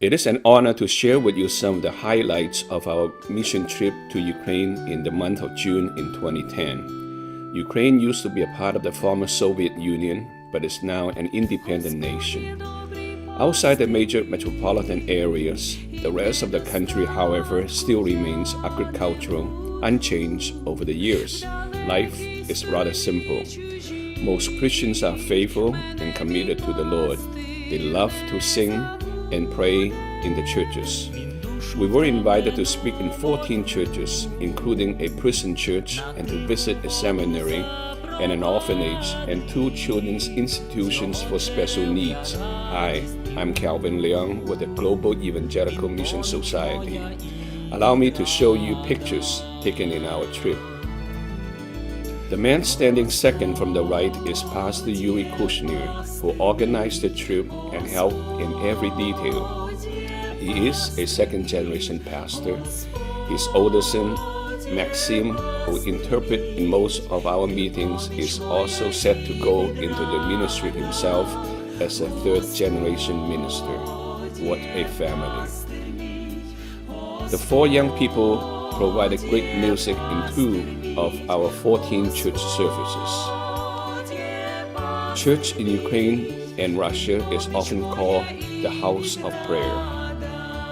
It is an honor to share with you some of the highlights of our mission trip to Ukraine in the month of June in 2010. Ukraine used to be a part of the former Soviet Union, but is now an independent nation. Outside the major metropolitan areas, the rest of the country, however, still remains agricultural, unchanged over the years. Life is rather simple. Most Christians are faithful and committed to the Lord. They love to sing and pray in the churches. We were invited to speak in 14 churches, including a prison church, and to visit a seminary and an orphanage and 2 children's institutions for special needs. Hi, I'm Calvin Leong with the Global Evangelical Mission Society. Allow me to show you pictures taken in our trip. The man standing second from the right is Pastor Yuri Kushner, who organized the trip and helped in every detail. He is a second-generation pastor. His older son, Maxim, who interprets in most of our meetings, is also set to go into the ministry himself as a third-generation minister. What a family. The 4 young people provided great music in 2 of our 14 church services. Church in Ukraine and Russia is often called the house of prayer.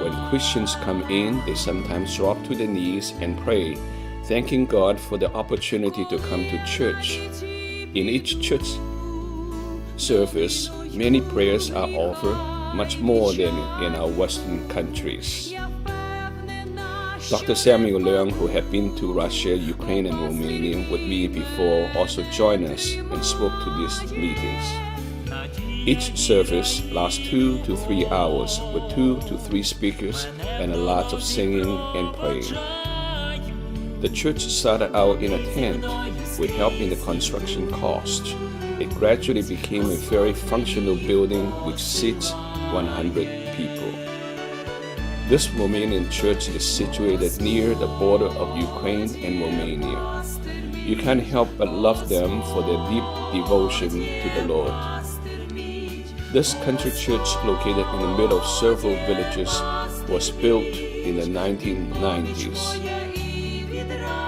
When Christians come in, they sometimes drop to their knees and pray, thanking God for the opportunity to come to church. In each church service, many prayers are offered, much more than in our Western countries. Dr. Samuel Leung, who had been to Russia, Ukraine, and Romania with me before, also joined us and spoke to these meetings. Each service lasts 2 to 3 hours with 2 to 3 speakers and a lot of singing and praying. The church started out in a tent with help in the construction cost. It gradually became a very functional building which seats 100 people. This Romanian church is situated near the border of Ukraine and Romania. You can't help but love them for their deep devotion to the Lord. This country church, located in the middle of several villages, was built in the 1990s.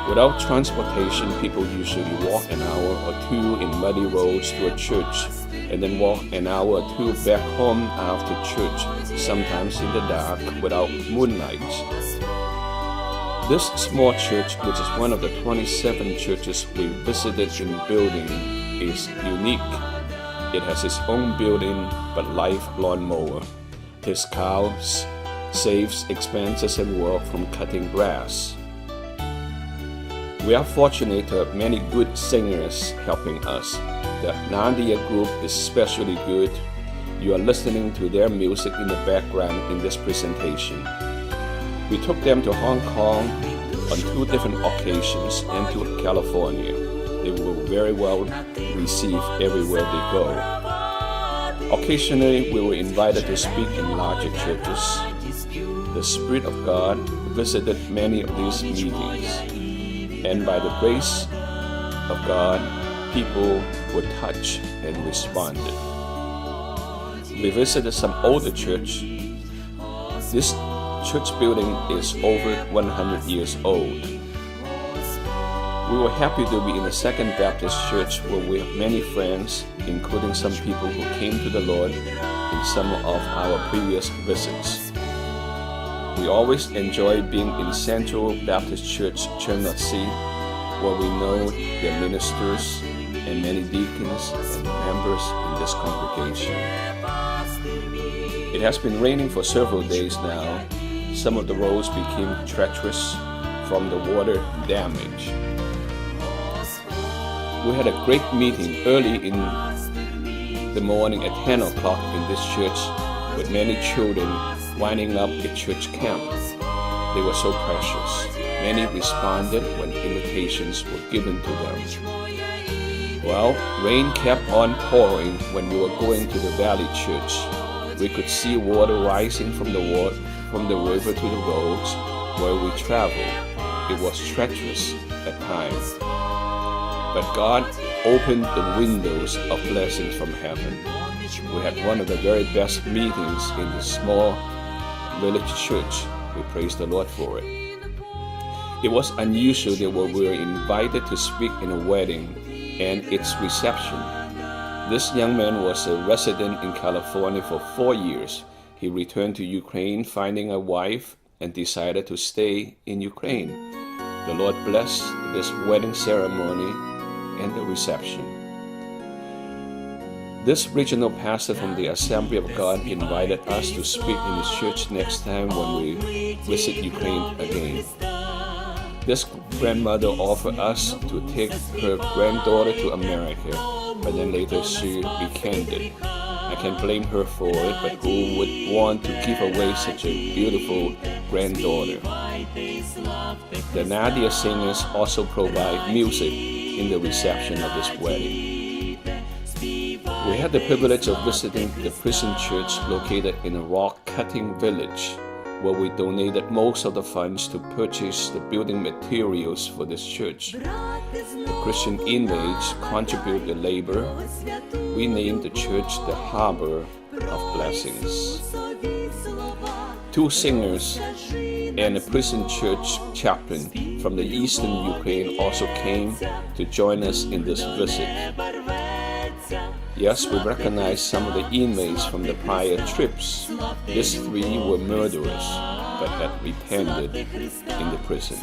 Without transportation, people usually walk an hour or 2 in muddy roads to a church, and then walk an hour or 2 back home after church, sometimes in the dark without moonlight. This small church, which is one of the 27 churches we visited in the building, is unique. It has its own building but live lawnmower. His cows saves expenses and work from cutting grass. We are fortunate to have many good singers helping us. The Nadia group is especially good. You are listening to their music in the background in this presentation. We took them to Hong Kong on 2 different occasions and to California. They were very well received everywhere they go. Occasionally, we were invited to speak in larger churches. The Spirit of God visited many of these meetings, and by the grace of God, people were touched and responded. We visited some older church. This church building is over 100 years old. We were happy to be in the Second Baptist Church where we have many friends, including some people who came to the Lord in some of our previous visits. We always enjoy being in Central Baptist Church, Chernobyl, where we know their ministers and many deacons and members in this congregation. It has been raining for several days now. Some of the roads became treacherous from the water damage. We had a great meeting early in the morning at 10 o'clock in this church with many children winding up a church camp. They were so precious. Many responded when invitations were given to them. Well, rain kept on pouring when we were going to the Valley Church. We could see water rising from the river to the roads where we traveled. It was treacherous at times. But God opened the windows of blessings from heaven. We had one of the very best meetings in the small village church. We praise the Lord for it. It was unusual that we were invited to speak in a wedding and its reception. This young man was a resident in California for 4 years. He returned to Ukraine, finding a wife, and decided to stay in Ukraine. The Lord blessed this wedding ceremony and the reception. This regional pastor from the Assembly of God invited us to speak in his church next time when we visit Ukraine again. This grandmother offered us to take her granddaughter to America, but then later she recanted. I can't blame her for it, but who would want to give away such a beautiful granddaughter? The Nadia singers also provide music in the reception of this wedding. We had the privilege of visiting the prison church located in a rock-cutting village, where we donated most of the funds to purchase the building materials for this church. The Christian inmates contributed the labor. We named the church the Harbor of Blessings. 2 singers and a prison church chaplain from the eastern Ukraine also came to join us in this visit. Yes, we recognized some of the inmates from the prior trips. These 3 were murderers, but had repented in the prison.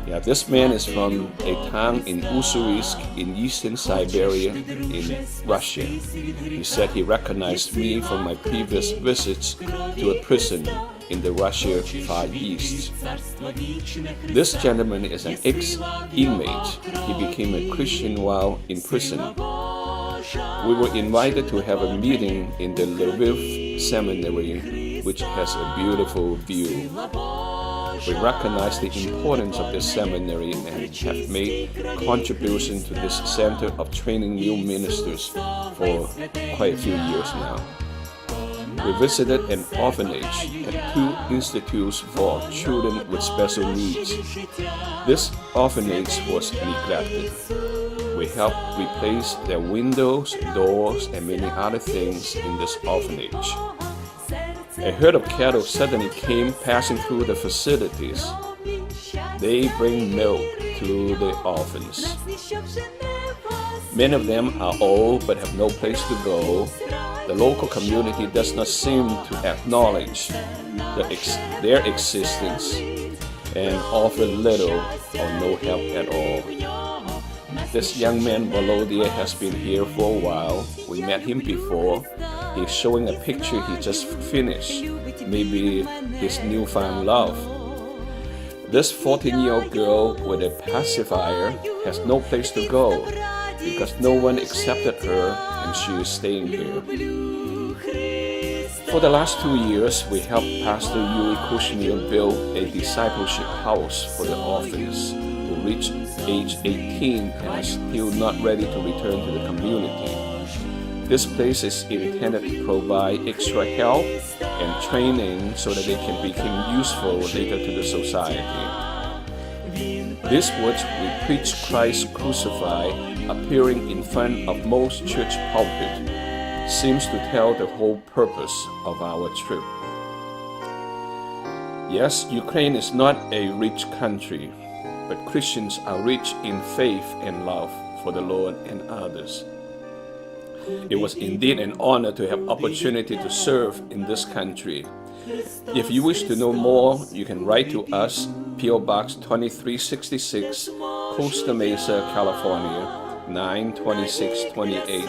Yeah, this man is from a town in Ussurisk in eastern Siberia in Russia. He said he recognized me from my previous visits to a prison in the Russia Far East. This gentleman is an ex-inmate. He became a Christian while in prison. We were invited to have a meeting in the Lviv seminary, which has a beautiful view. We recognize the importance of this seminary and have made contributions to this center of training new ministers for quite a few years now. We visited an orphanage and 2 institutes for children with special needs. This orphanage was neglected. We helped replace their windows, doors, and many other things in this orphanage. A herd of cattle suddenly came passing through the facilities. They bring milk to the orphans. Many of them are old but have no place to go. The local community does not seem to acknowledge their existence and offer little or no help at all. This young man, Volodya, has been here for a while. We met him before. He's showing a picture he just finished, maybe his newfound love. This 14-year-old girl with a pacifier has no place to go because no one accepted her and she is staying here. For the last 2 years, we helped Pastor Yuri Kushner build a discipleship house for the orphans who reached age 18 and are still not ready to return to the community. This place is intended to provide extra help and training so that they can become useful later to the society. These words, "We preach Christ crucified," appearing in front of most church pulpits, seems to tell the whole purpose of our trip. Yes, Ukraine is not a rich country, but Christians are rich in faith and love for the Lord and others. It was indeed an honor to have opportunity to serve in this country. If you wish to know more, you can write to us, P.O. Box 2366, Costa Mesa, California, 92628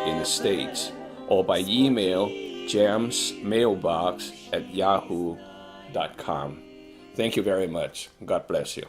in the States, or by email, jamsmailbox@yahoo.com. Thank you very much. God bless you.